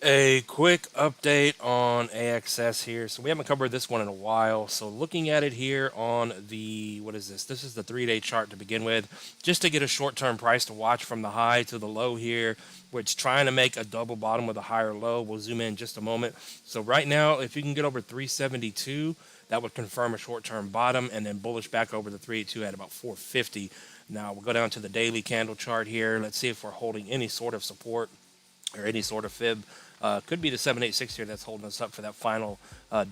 A quick update on AXS here. So we haven't covered this one in a while. So looking at it here on the, what is this? This is the 3-day chart to begin with, just to get a short-term price to watch from the high to the low here, which trying to make a double bottom with a higher low. We'll zoom in just a moment. So right now, if you can get over 372, that would confirm a short-term bottom, and then bullish back over the 382 at about 450. Now we'll go down to the daily candle chart here. Let's see if we're holding any sort of support or any sort of fib. Could be the 786 here that's holding us up for that final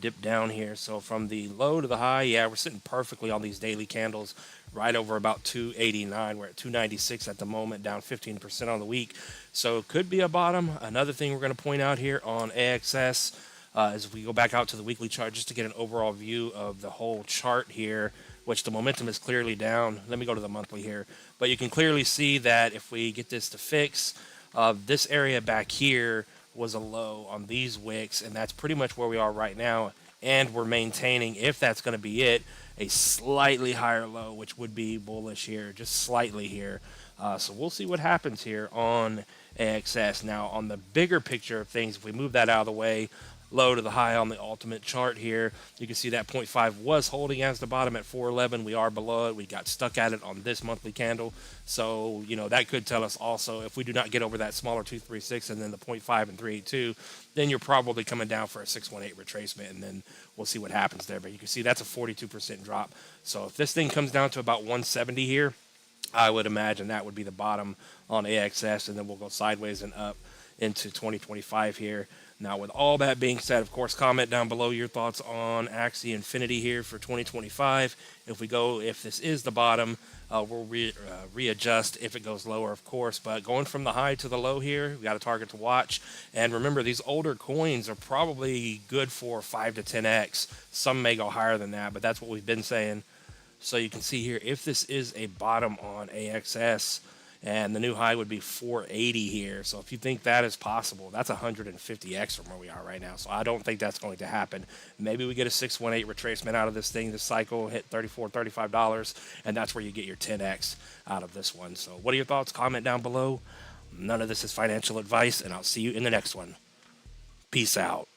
dip down here. So from the low to the high, yeah, we're sitting perfectly on these daily candles right over about 289. We're at 296 at the moment, down 15% on the week. So it could be a bottom. Another thing we're going to point out here on AXS is if we go back out to the weekly chart just to get an overall view of the whole chart here, which the momentum is clearly down. Let me go to the monthly here. But you can clearly see that if we get this to fix, this area back here was a low on these wicks, and that's pretty much where we are right now. And we're maintaining, if that's going to be it, a slightly higher low, which would be bullish here, just slightly here. So we'll see what happens here on AXS. Now, on the bigger picture of things, if we move that out of the way, low to the high on the ultimate chart here, you can see that 0.5 was holding as the bottom at 411. We are below it. We got stuck at it on this monthly candle. So, that could tell us also if we do not get over that smaller 236 and then the 0.5 and 382, then you're probably coming down for a 618 retracement, and then we'll see what happens there. But you can see that's a 42% drop. So if this thing comes down to about 170 here, I would imagine that would be the bottom on AXS, and then we'll go sideways and up into 2025 here. Now, with all that being said, of course, comment down below your thoughts on Axie Infinity here for 2025. If this is the bottom, we'll readjust if it goes lower, of course. But going from the high to the low here, we got a target to watch. And remember, these older coins are probably good for 5 to 10x. Some may go higher than that, but that's what we've been saying. So you can see here, if this is a bottom on AXS, and the new high would be 480 here. So if you think that is possible, that's 150x from where we are right now. So I don't think that's going to happen. Maybe we get a 618 retracement out of this thing, this cycle, hit $34, $35, and that's where you get your 10x out of this one. So what are your thoughts? Comment down below. None of this is financial advice, and I'll see you in the next one. Peace out.